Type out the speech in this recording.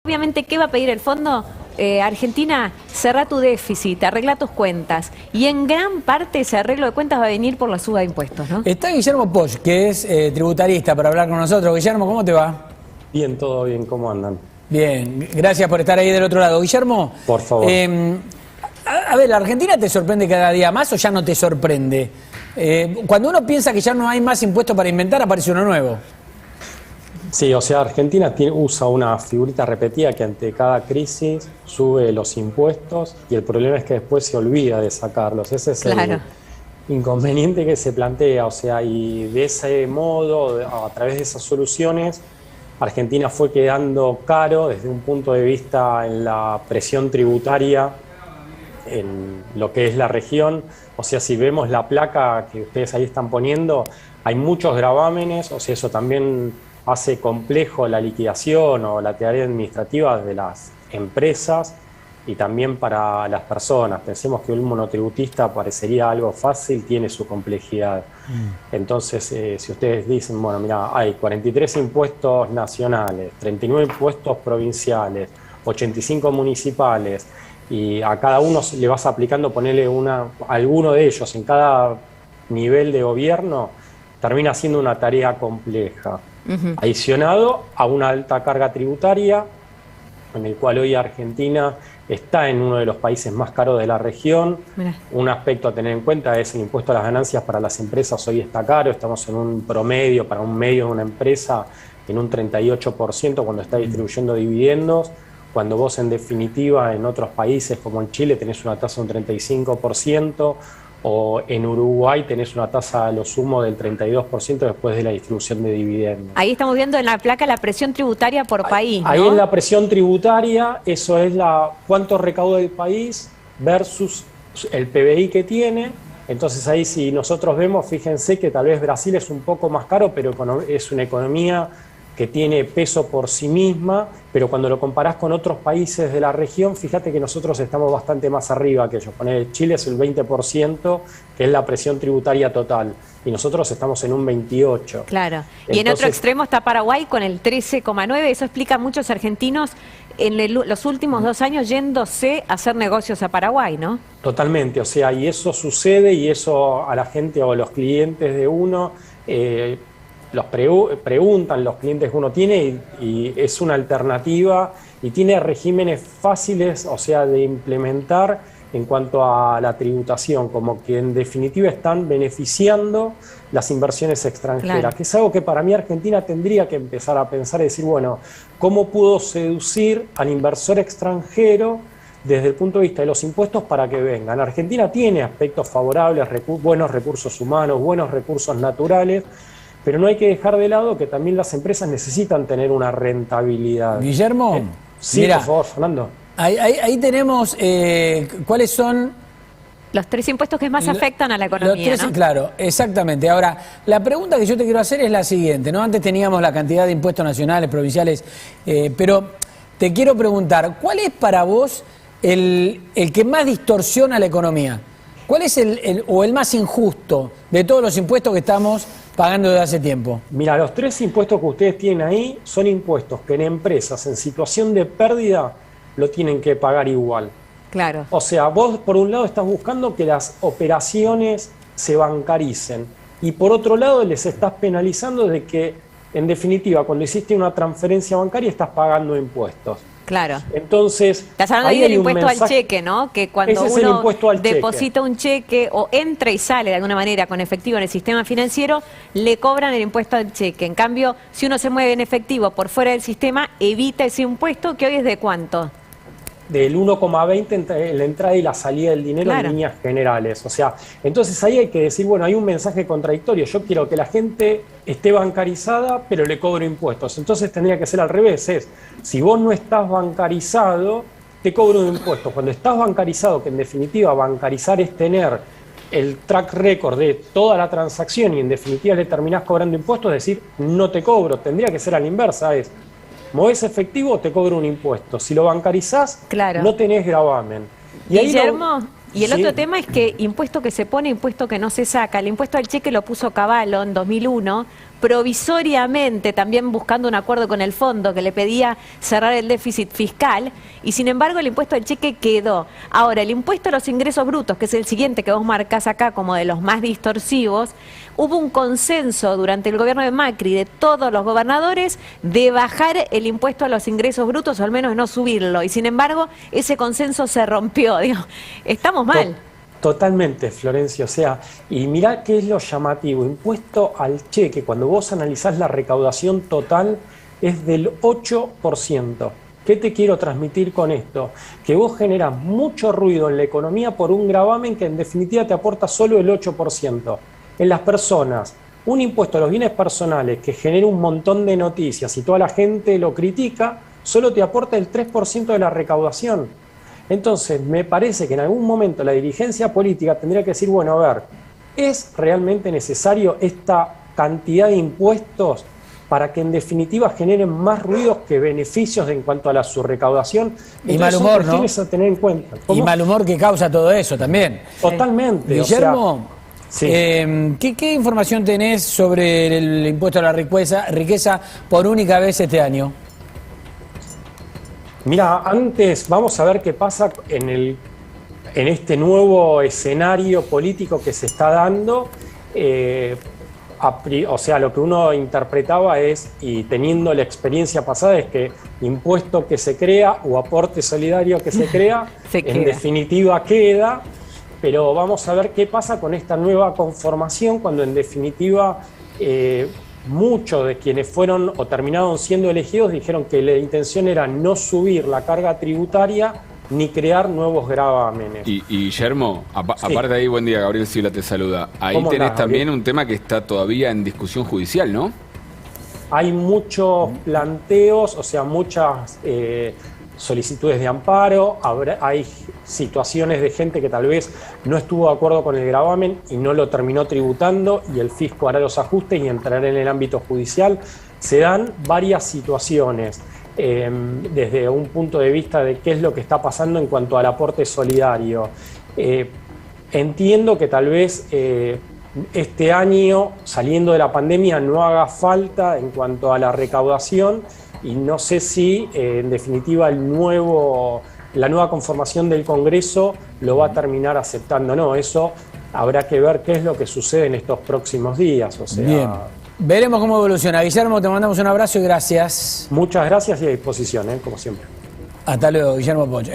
Obviamente, ¿qué va a pedir el fondo? Argentina, cerrá tu déficit, arregla tus cuentas. Y en gran parte ese arreglo de cuentas va a venir por la suba de impuestos, ¿no? Está Guillermo Poch, que es tributarista, para hablar con nosotros. Guillermo, ¿cómo te va? Bien, todo bien, ¿cómo andan? Bien, gracias por estar ahí del otro lado. Guillermo, por favor. A ver, ¿la Argentina te sorprende cada día más o ya no te sorprende? Cuando uno piensa que ya no hay más impuestos para inventar, aparece uno nuevo. Sí, o sea, Argentina usa una figurita repetida que ante cada crisis sube los impuestos y el problema es que después se olvida de sacarlos. Ese es el inconveniente que se plantea, o sea, y de ese modo, a través de esas soluciones, Argentina fue quedando caro desde un punto de vista en la presión tributaria en lo que es la región. O sea, si vemos la placa que ustedes ahí están poniendo, hay muchos gravámenes, o sea, eso también hace complejo la liquidación o la tarea administrativa de las empresas y también para las personas. Pensemos que un monotributista parecería algo fácil, tiene su complejidad. Entonces, si ustedes dicen, bueno, mira, hay 43 impuestos nacionales, 39 impuestos provinciales, 85 municipales, y a cada uno le vas aplicando, ponerle alguno de ellos en cada nivel de gobierno, termina siendo una tarea compleja. Adicionado a una alta carga tributaria, en el cual hoy Argentina está en uno de los países más caros de la región. Un aspecto a tener en cuenta es el impuesto a las ganancias para las empresas, hoy está caro, estamos en un promedio para un medio de una empresa en un 38% cuando está distribuyendo dividendos, cuando vos en definitiva en otros países como en Chile tenés una tasa de un 35%, o en Uruguay tenés una tasa a lo sumo del 32% después de la distribución de dividendos. Ahí estamos viendo en la placa la presión tributaria por país, ¿no? Ahí en la presión tributaria, eso es cuánto recauda el país versus el PBI que tiene. Entonces ahí si nosotros vemos, fíjense que tal vez Brasil es un poco más caro, pero es una economía que tiene peso por sí misma, pero cuando lo comparás con otros países de la región, fíjate que nosotros estamos bastante más arriba que ellos. Chile es el 20%, que es la presión tributaria total, y nosotros estamos en un 28%. Claro, y en otro extremo está Paraguay con el 13,9%, eso explica a muchos argentinos en los últimos 2 años yéndose a hacer negocios a Paraguay, ¿no? Totalmente, o sea, y eso sucede, y eso a la gente o a los clientes de uno los preguntan, los clientes que uno tiene, y es una alternativa y tiene regímenes fáciles, o sea, de implementar en cuanto a la tributación, como que en definitiva están beneficiando las inversiones extranjeras, que es algo que para mí Argentina tendría que empezar a pensar y decir, bueno, ¿cómo puedo seducir al inversor extranjero desde el punto de vista de los impuestos para que vengan? Argentina tiene aspectos favorables, buenos recursos humanos, buenos recursos naturales, pero no hay que dejar de lado que también las empresas necesitan tener una rentabilidad. Guillermo, sí, mira, por favor, Fernando. Ahí tenemos cuáles son los 3 impuestos que más afectan a la economía, ¿no? Claro, exactamente. Ahora, la pregunta que yo te quiero hacer es la siguiente, ¿no? Antes teníamos la cantidad de impuestos nacionales, provinciales, pero te quiero preguntar, ¿cuál es para vos el que más distorsiona la economía? ¿Cuál es el más injusto de todos los impuestos que estamos pagando desde hace tiempo? Mira, los 3 impuestos que ustedes tienen ahí son impuestos que en empresas en situación de pérdida lo tienen que pagar igual. Claro. O sea, vos por un lado estás buscando que las operaciones se bancaricen y por otro lado les estás penalizando de que, en definitiva, cuando hiciste una transferencia bancaria estás pagando impuestos. Claro. Entonces, estás hablando ahí del impuesto al cheque, ¿no? Que cuando uno deposita un cheque o entra y sale de alguna manera con efectivo en el sistema financiero, le cobran el impuesto al cheque. En cambio, si uno se mueve en efectivo por fuera del sistema, evita ese impuesto, que hoy es ¿de cuánto? Del 1,20 entre la entrada y la salida del dinero en líneas generales. O sea, entonces ahí hay que decir, bueno, hay un mensaje contradictorio. Yo quiero que la gente esté bancarizada, pero le cobro impuestos. Entonces tendría que ser al revés. Si vos no estás bancarizado, te cobro un impuesto. Cuando estás bancarizado, que en definitiva bancarizar es tener el track record de toda la transacción y en definitiva le terminás cobrando impuestos, es decir, no te cobro. Tendría que ser a la inversa, movés efectivo, te cobro un impuesto. Si lo bancarizás, no tenés gravamen. Y Guillermo, y el otro tema es que impuesto que se pone, impuesto que no se saca. El impuesto al cheque lo puso Cavallo en 2001 provisoriamente, también buscando un acuerdo con el fondo que le pedía cerrar el déficit fiscal, y sin embargo el impuesto al cheque quedó. Ahora, el impuesto a los ingresos brutos, que es el siguiente que vos marcás acá como de los más distorsivos, hubo un consenso durante el gobierno de Macri de todos los gobernadores de bajar el impuesto a los ingresos brutos, o al menos no subirlo, y sin embargo ese consenso se rompió. Digo, estamos mal. Totalmente, Florencia. O sea, y mirá qué es lo llamativo. Impuesto al cheque, cuando vos analizás la recaudación total, es del 8%. ¿Qué te quiero transmitir con esto? Que vos generás mucho ruido en la economía por un gravamen que en definitiva te aporta solo el 8%. En las personas, un impuesto a los bienes personales que genera un montón de noticias y toda la gente lo critica, solo te aporta el 3% de la recaudación. Entonces, me parece que en algún momento la dirigencia política tendría que decir, bueno, a ver, ¿es realmente necesario esta cantidad de impuestos para que en definitiva generen más ruidos que beneficios en cuanto a su recaudación? Y mal humor, ¿no? A tener en cuenta. Y mal humor que causa todo eso también. Totalmente. Guillermo, sí. ¿Qué información tenés sobre el impuesto a la riqueza por única vez este año? Mira, antes vamos a ver qué pasa en este nuevo escenario político que se está dando. O sea, lo que uno interpretaba es, y teniendo la experiencia pasada, es que impuesto que se crea o aporte solidario que se crea, en definitiva queda, pero vamos a ver qué pasa con esta nueva conformación cuando en definitiva muchos de quienes fueron o terminaron siendo elegidos dijeron que la intención era no subir la carga tributaria ni crear nuevos gravámenes. Y Guillermo, aparte de ahí, buen día, Gabriel Silva te saluda. Ahí tenés también un tema que está todavía en discusión judicial, ¿no? Hay muchos planteos, o sea, muchas solicitudes de amparo, hay situaciones de gente que tal vez no estuvo de acuerdo con el gravamen y no lo terminó tributando y el fisco hará los ajustes y entrará en el ámbito judicial. Se dan varias situaciones desde un punto de vista de qué es lo que está pasando en cuanto al aporte solidario. Entiendo que tal vez este año, saliendo de la pandemia, no haga falta en cuanto a la recaudación, y no sé si en definitiva la nueva conformación del Congreso lo va a terminar aceptando. No, eso habrá que ver qué es lo que sucede en estos próximos días. O sea, bien, veremos cómo evoluciona. Guillermo, te mandamos un abrazo y gracias. Muchas gracias y a disposición, como siempre. Hasta luego, Guillermo Poch.